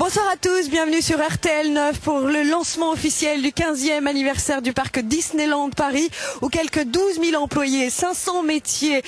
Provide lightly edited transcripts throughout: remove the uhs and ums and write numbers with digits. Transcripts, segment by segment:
Bonsoir à tous, bienvenue sur RTL 9 pour le lancement officiel du 15e anniversaire du parc Disneyland Paris, où quelques 12 000 employés, 500 métiers,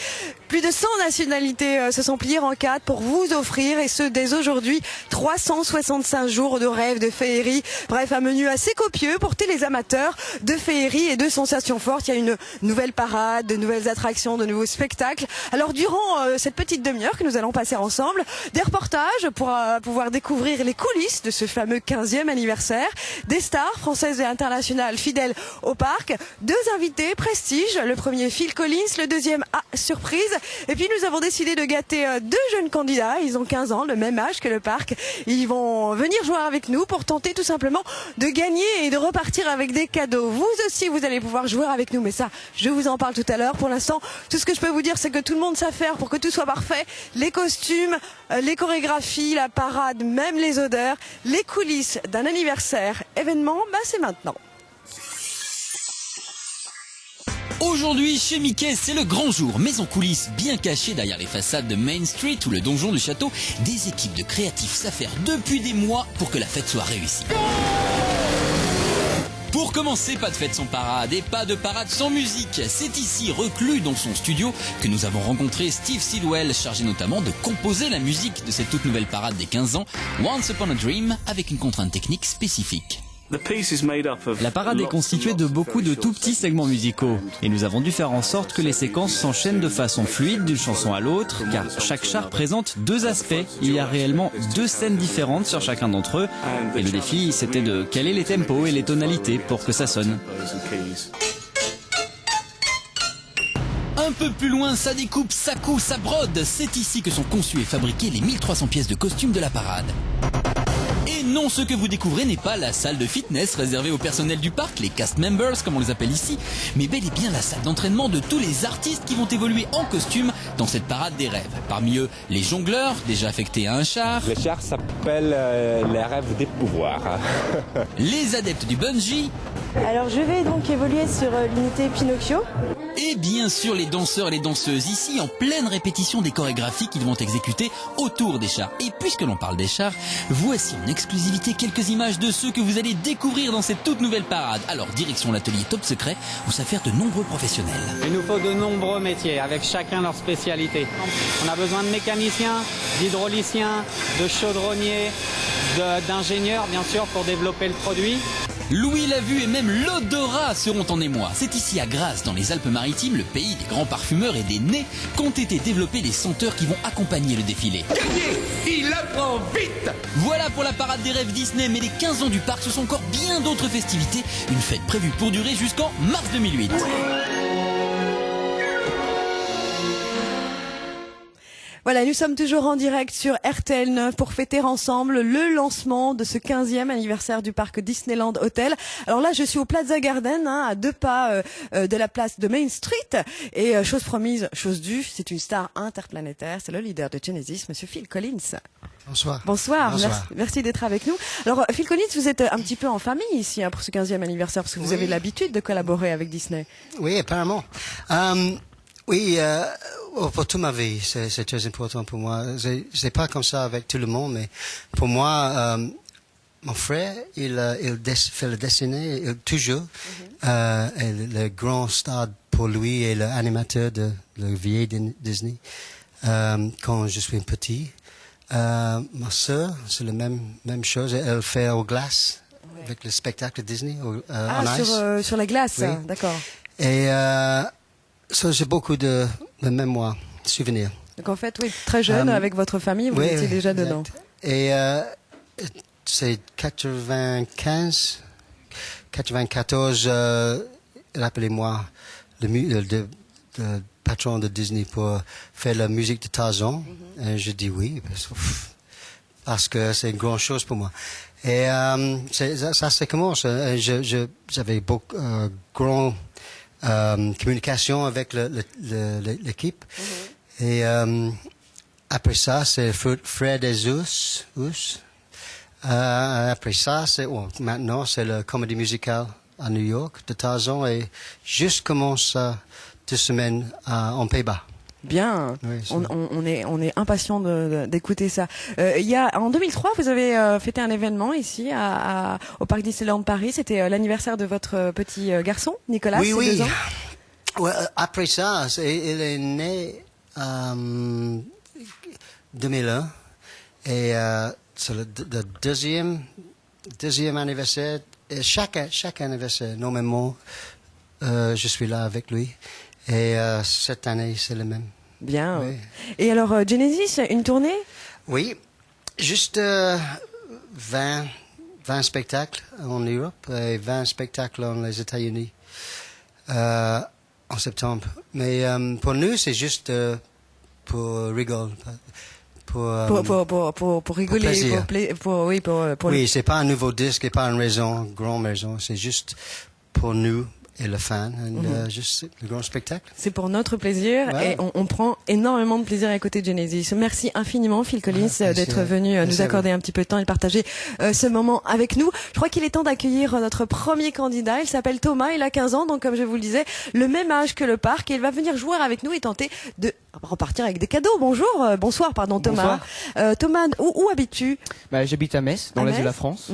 plus de 100 nationalités se sont pliés en quatre pour vous offrir, et ce dès aujourd'hui, 365 jours de rêve, de féerie. Bref, un menu assez copieux pour tous les amateurs de féerie et de sensations fortes. Il y a une nouvelle parade, de nouvelles attractions, de nouveaux spectacles. Alors durant cette petite demi-heure que nous allons passer ensemble, des reportages pour pouvoir découvrir les coulisses de ce fameux 15e anniversaire, des stars françaises et internationales fidèles au parc, deux invités prestige, le premier Phil Collins, le deuxième surprise. Et puis nous avons décidé de gâter deux jeunes candidats, ils ont 15 ans, le même âge que le parc. Ils vont venir jouer avec nous pour tenter tout simplement de gagner et de repartir avec des cadeaux. Vous aussi, vous allez pouvoir jouer avec nous, mais ça, je vous en parle tout à l'heure. Pour l'instant, tout ce que je peux vous dire, c'est que tout le monde sait faire pour que tout soit parfait. Les costumes, les chorégraphies, la parade, même les odeurs, les coulisses d'un anniversaire, événement, c'est maintenant. Aujourd'hui, chez Mickey, c'est le grand jour, mais en coulisses, bien cachées derrière les façades de Main Street ou le donjon du château, des équipes de créatifs s'affairent depuis des mois pour que la fête soit réussie. Pour commencer, pas de fête sans parade et pas de parade sans musique. C'est ici, reclus dans son studio, que nous avons rencontré Steve Sidwell, chargé notamment de composer la musique de cette toute nouvelle parade des 15 ans, Once Upon a Dream, avec une contrainte technique spécifique. La parade est constituée de beaucoup de tout petits segments musicaux et nous avons dû faire en sorte que les séquences s'enchaînent de façon fluide d'une chanson à l'autre, car chaque char présente deux aspects. Il y a réellement deux scènes différentes sur chacun d'entre eux et le défi c'était de caler les tempos et les tonalités pour que ça sonne. Un peu plus loin, ça découpe, ça coud, ça brode. C'est ici que sont conçues et fabriquées les 1300 pièces de costumes de la parade. Et non, ce que vous découvrez n'est pas la salle de fitness réservée au personnel du parc, les cast members comme on les appelle ici, mais bel et bien la salle d'entraînement de tous les artistes qui vont évoluer en costume dans cette parade des rêves. Parmi eux, les jongleurs, déjà affectés à un char. Le char s'appelle les rêves des pouvoirs. Les adeptes du bungee. Alors je vais donc évoluer sur l'unité Pinocchio. Et bien sûr les danseurs et les danseuses ici en pleine répétition des chorégraphies qu'ils vont exécuter autour des chars. Et puisque l'on parle des chars, voici en exclusivité quelques images de ceux que vous allez découvrir dans cette toute nouvelle parade. Alors direction l'atelier Top Secret où s'affairent de nombreux professionnels. Il nous faut de nombreux métiers avec chacun leur spécialité. On a besoin de mécaniciens, d'hydrauliciens, de chaudronniers, d'ingénieurs bien sûr pour développer le produit. Louis la vue et même l'odorat seront en émoi. C'est ici à Grasse, dans les Alpes-Maritimes, le pays des grands parfumeurs et des nez, qu'ont été développés les senteurs qui vont accompagner le défilé. Gagné, il apprend vite. Voilà pour la parade des rêves Disney, mais les 15 ans du parc, ce sont encore bien d'autres festivités. Une fête prévue pour durer jusqu'en mars 2008. Voilà, nous sommes toujours en direct sur RTL 9 pour fêter ensemble le lancement de ce 15e anniversaire du parc Disneyland Hotel. Alors là, je suis au Plaza Garden, à 2 pas de la place de Main Street. Et chose promise, chose due, c'est une star interplanétaire. C'est le leader de Genesis, Monsieur Phil Collins. Bonsoir. Bonsoir. Bonsoir. Merci d'être avec nous. Alors, Phil Collins, vous êtes un petit peu en famille ici pour ce 15e anniversaire, parce que vous avez l'habitude de collaborer avec Disney. Oui, apparemment. Oui, pour toute ma vie, c'est très important pour moi. C'est pas comme ça avec tout le monde, mais pour moi, mon frère, il fait le dessiné, toujours. Et le grand star pour lui est l'animateur de le vieil Disney. Quand je suis petit, ma sœur, c'est la même chose. Elle fait aux glaces avec le spectacle Disney. Sur la glace, oui. D'accord. Et ça, j'ai beaucoup de mémoires, de souvenirs. Donc en fait, oui, très jeune, avec votre famille, vous étiez déjà exact. dedans. Et c'est 94, rappelez-moi, le patron de Disney pour faire la musique de Tarzan. Et je dis oui, parce que c'est une grande chose pour moi. Et ça commence. J'avais beaucoup grand communication avec l'équipe. Et après ça, c'est Fred et Zeus. Après ça, maintenant, c'est la comédie musicale à New York de Tarzan. Et juste commence 2 semaines en Pays-Bas. Bien. Oui, on est impatient d'écouter ça. En 2003, vous avez fêté un événement ici au parc Disneyland Paris. C'était l'anniversaire de votre petit garçon, Nicolas. Oui, oui. 2 ans. Ouais, après ça, il est né 2001 et c'est le deuxième anniversaire. Et chaque anniversaire, normalement, je suis là avec lui. Et cette année, c'est le même. Bien. Oui. Et alors, Genesis, une tournée? Oui, juste 20 spectacles en Europe et 20 spectacles dans les États-Unis en septembre. Mais pour nous, c'est juste pour rigoler. Pour rigoler. Oui, c'est pas un nouveau disque et pas une grande raison. C'est juste pour nous et le fan, juste le grand spectacle. C'est pour notre plaisir Ouais. et on prend énormément de plaisir à écouter Genesis. Merci infiniment Phil Collins d'être venu nous accorder un petit peu de temps et de partager ce moment avec nous. Je crois qu'il est temps d'accueillir notre premier candidat. Il s'appelle Thomas, il a 15 ans, donc comme je vous le disais, le même âge que le parc, et il va venir jouer avec nous et tenter de repartir avec des cadeaux. Bonsoir Thomas. Thomas, où habites-tu? J'habite à Metz, dans l'est de la France.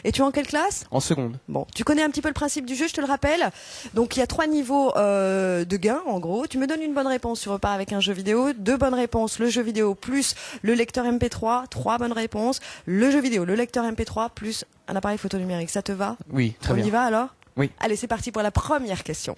Et tu es en quelle classe? En seconde. Bon, tu connais un petit peu le principe du jeu, je te le rappelle. Donc il y a 3 niveaux de gains en gros. Tu me donnes une bonne réponse, tu repars avec un jeu vidéo. 2 bonnes réponses, le jeu vidéo plus le lecteur MP3. 3 bonnes réponses, le jeu vidéo, le lecteur MP3 plus un appareil photo numérique. Ça te va? Oui, très bien. On y va alors? Oui. Allez, c'est parti pour la première question.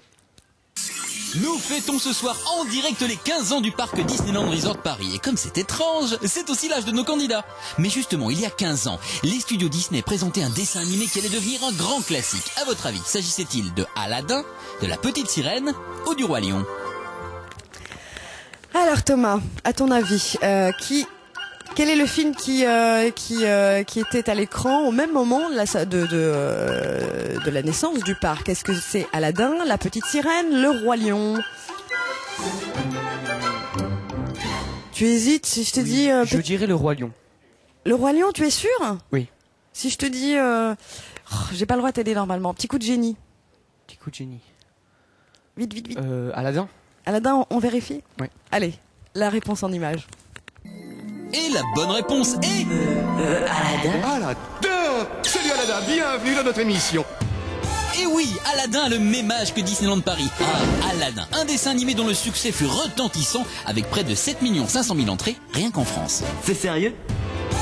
Nous fêtons ce soir en direct les 15 ans du parc Disneyland Resort Paris. Et comme c'est étrange, c'est aussi l'âge de nos candidats. Mais justement, il y a 15 ans, les studios Disney présentaient un dessin animé qui allait devenir un grand classique. À votre avis, s'agissait-il de Aladdin, de La Petite Sirène ou du Roi Lion? Alors Thomas, à ton avis, quel est le film qui était à l'écran au même moment de la naissance du parc? Est-ce que c'est Aladdin, La Petite Sirène, Le Roi Lion? Tu hésites si je te dis... Je dirais Le Roi Lion. Le Roi Lion, tu es sûr? Oui. Si je te dis... j'ai pas le droit de t'aider normalement. Petit coup de génie. Petit coup de génie. Vite. Aladdin. Aladdin, on vérifie? Oui. Allez, la réponse en image. Et la bonne réponse est... Aladdin. Salut Aladdin, bienvenue dans notre émission. Et oui, Aladdin a le même âge que Disneyland Paris. Ah, Aladdin, un dessin animé dont le succès fut retentissant avec près de 7 500 000 entrées rien qu'en France. C'est sérieux?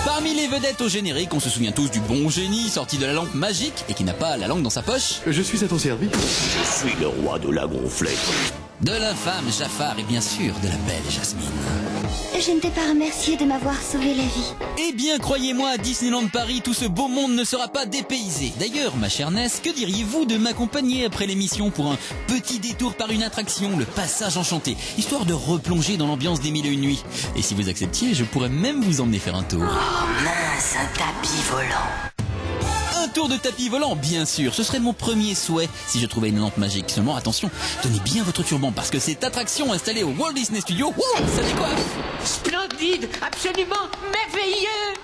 Parmi les vedettes au générique, on se souvient tous du bon génie sorti de la lampe magique et qui n'a pas la langue dans sa poche. Je suis à ton service. Je suis le roi de la gonflette. De l'infâme Jafar et bien sûr de la belle Jasmine. Je ne t'ai pas remercié de m'avoir sauvé la vie. Eh bien, croyez-moi, à Disneyland Paris, tout ce beau monde ne sera pas dépaysé. D'ailleurs, ma chère Ness, que diriez-vous de m'accompagner après l'émission pour un petit détour par une attraction, le Passage Enchanté, histoire de replonger dans l'ambiance des 1001 nuits? Et si vous acceptiez, je pourrais même vous emmener faire un tour. Oh mince, un tapis volant. Un tour de tapis volant, bien sûr, ce serait mon premier souhait si je trouvais une lampe magique. Seulement, attention, tenez bien votre turban parce que cette attraction installée au Walt Disney Studio, ça décoiffe. Splendide, absolument merveilleux.